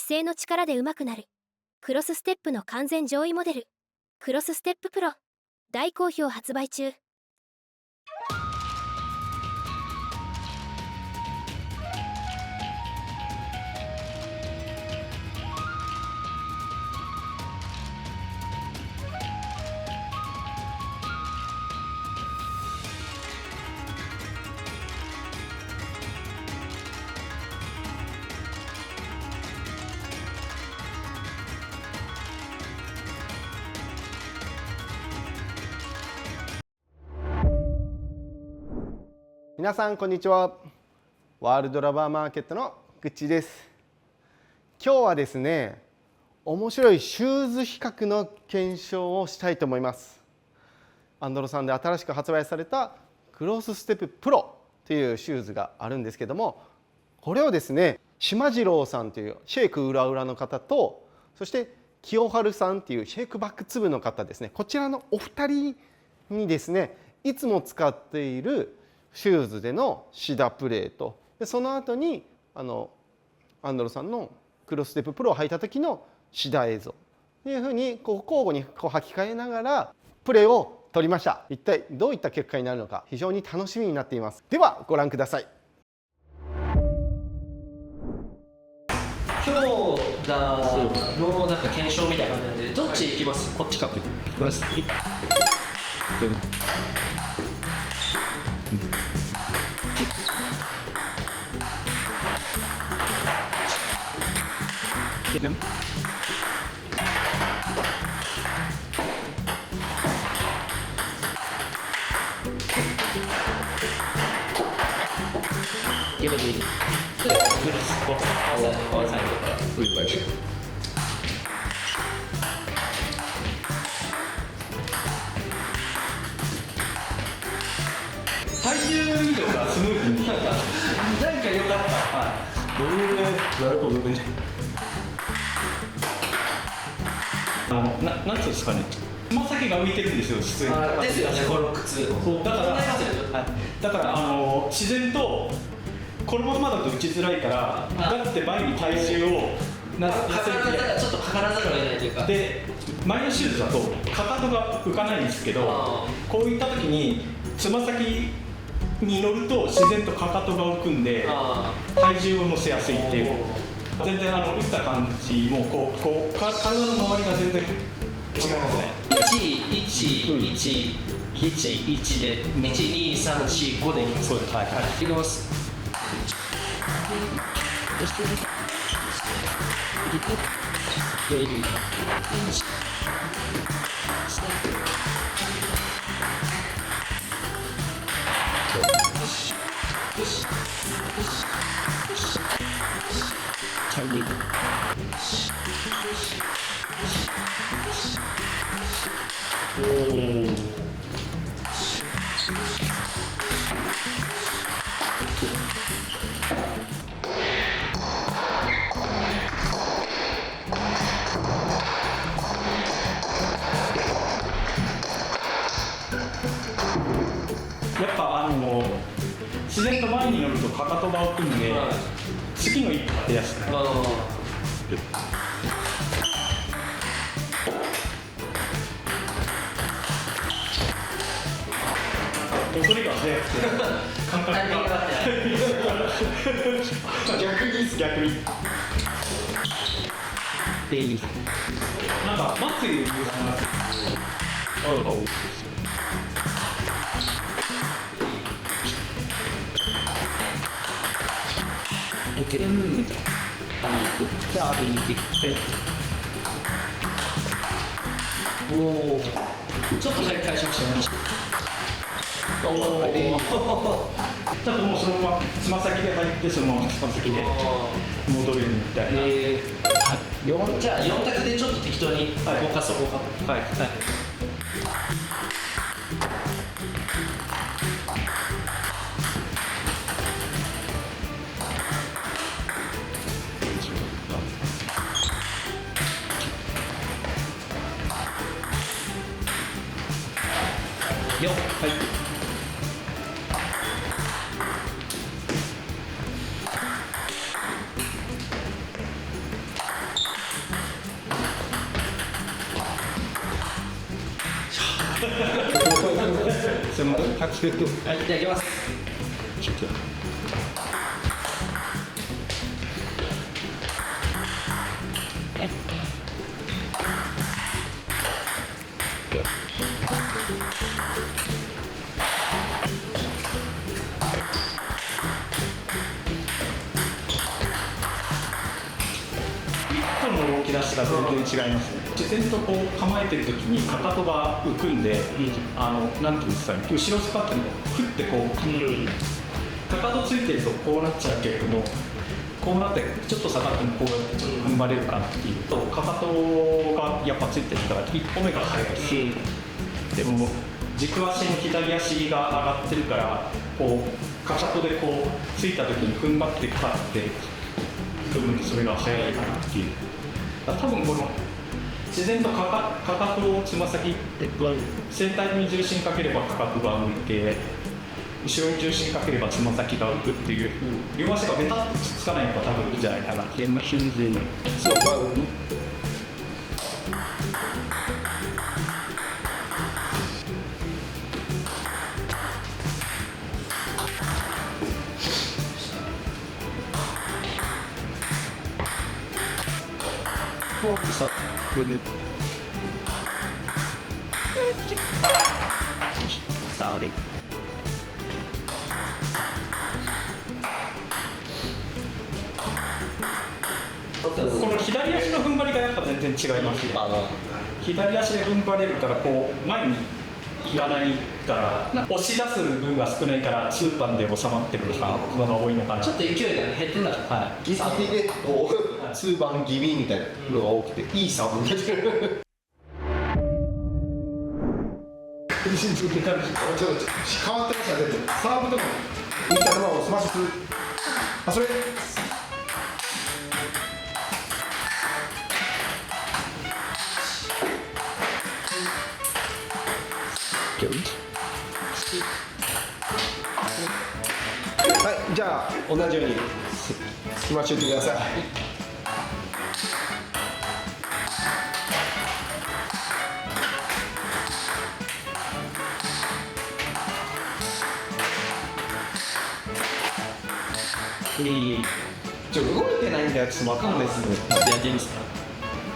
姿勢の力で上手くなる。クロスステップの完全上位モデル。クロスステッププロ。大好評発売中。皆さんこんにちは。ワールドラバーマーケットのぐっちです。今日はですね、面白いシューズ比較の検証をしたいと思います。アンドロさんで新しく発売されたクロスステッププロというシューズがあるんですけども、これをですね、島次郎さんというシェイク裏裏の方と、そして清春さんというシェイクバック粒の方ですね、こちらのお二人にですね、いつも使っているシューズでのシダプレート、その後にアンドロさんのクロスステッププロを履いた時のシダ映像というふうに交互に履き替えながらプレーを撮りました。一体どういった結果になるのか非常に楽しみになっています。ではご覧ください。強打のなんか検証みたいな感じで、どっち行きます？こっちか。行きます。体重移動がスムーズになんか良かった。はい。どういうやると部分で。なんていうんですかね。つま先が浮いてるんですよ。普通に。ですよね。この靴。そうだから自然とこのままだと打ちづらいから、だって前に体重をちょっとかからざるを得ないというか。で、前のシューズだとかかとが浮かないんですけど、こういった時につま先に乗ると自然とかかとが浮くんで体重を乗せやすいっていう。全然打った感じもこう体の周りが全然違いますね。1で12345でいきます。そうです。はい。いきます。やっぱ自然と前に乗るとかかとが浮くんで、次の一歩が出やすくなる。それが速くて感覚が逆になんか待つ余裕がなくちょっと早く返しましたね。ちょっともうそのままつま先で入ってそのままつま先で戻れるみたいな。じゃあ4択でちょっと適当に動かそう。はい。はい、じゃあいきます。1本の動き出しが全然違いますね。自然とこう構えてる時にかかとが浮くんで、なんていうんですかね、後ろスパってのふってこう、かかとついてるとこうなっちゃうけれども、こうなってちょっと下がってもこうやってちょっと踏ん張れるかなっていうと、かかとがやっぱついてるから一歩目が速いし、でも軸足の左足が上がってるからこうかかとでこうついた時に踏ん張ってかかって踏むとそれが速いかなっていう。多分この自然とかかとをつま先先端に重心かければかかとが浮いて、後ろに重心かければつま先が浮くっていう、両足がベタッとつかないのが多分いいんじゃないかなっていう。そうこの左足の踏ん張りがやっぱ全然違いますね。左足で踏ん張れるからこう前にいかないから押し出す分が少ないからツーパンで収まってるのが多いのかな。ちょっと勢いが減ってた。はギリギリでこうツーバン気味みたいなのが多くていいサーブになってる。変わってましたね。サーブでも浮いた球をスマッシュする。あ、それ。はい、じゃあ同じようにスマッシュしてください。動いてないんだよ、ちょっとわかんないですね。やってみますか。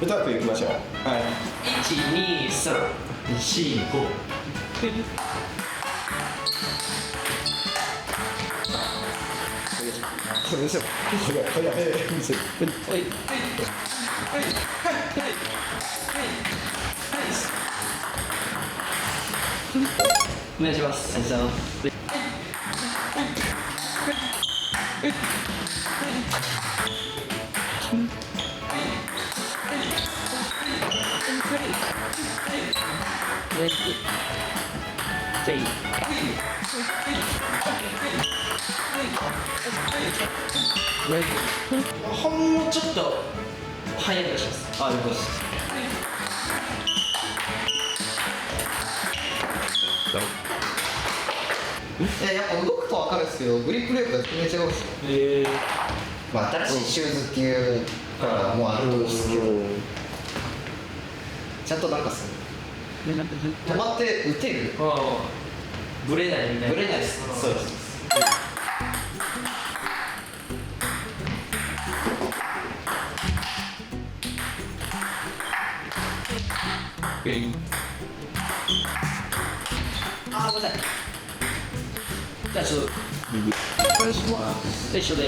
歌っていきましょう。はい。 1,2,3,4,5。そうでしょ。早い。お願いします。ほんのちょっと早いのします。あ、よかったです。やっぱ動くと分かるんですけど、グリップ力が全然違うんですよ。まあ、新しいシューズっていうからもあるんですけど、ちゃんとなんか止まって打てる。ブレないみたいな。ブレないです。そうです。あ、ごめんなさい。じゃあちょっと一緒で。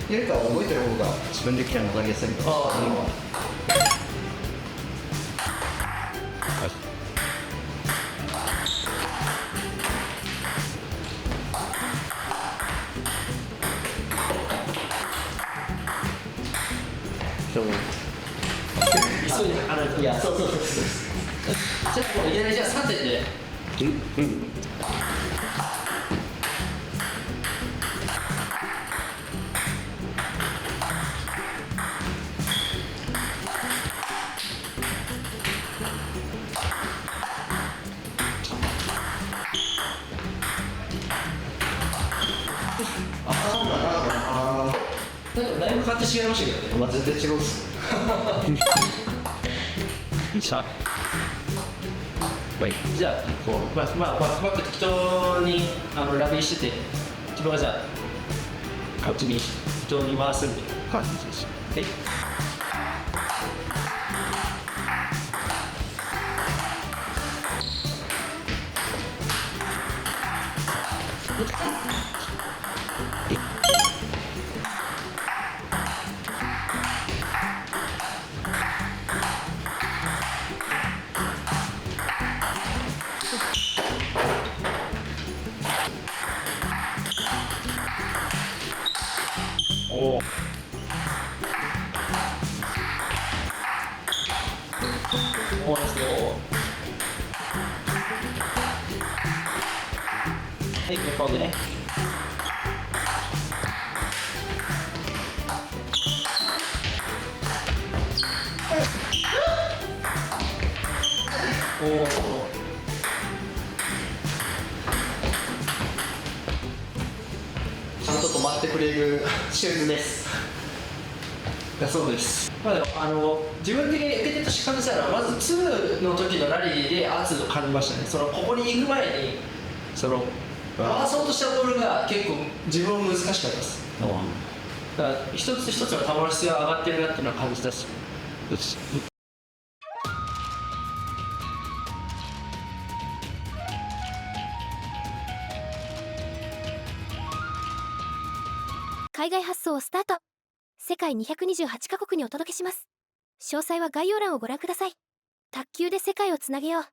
やるか覚えてる方が自分できたの分かりやすいんだ。急いで離れて。いや、そう。じゃあいきなりじゃあ3点で。勝手違いましたけどね。まあ全然違うっす。じゃあこうバックバック適当にラビーしてて、自分がじゃあこっちに適当に回すんで。はい。おお。おおですよ。はい、横でね。おお。ちゃんと止まってくれるシューズです。だそうです。まあでも自分的に受け手として感じたのは、まず2の時のラリーで圧を感じましたね。ここに行く前に回そうとしたボールが結構自分も難しかったです。だから一つ一つの球の質が上がってるなっていうのは感じたし。海外発送をスタート。世界228カ国にお届けします。詳細は概要欄をご覧ください。卓球で世界をつなげよう。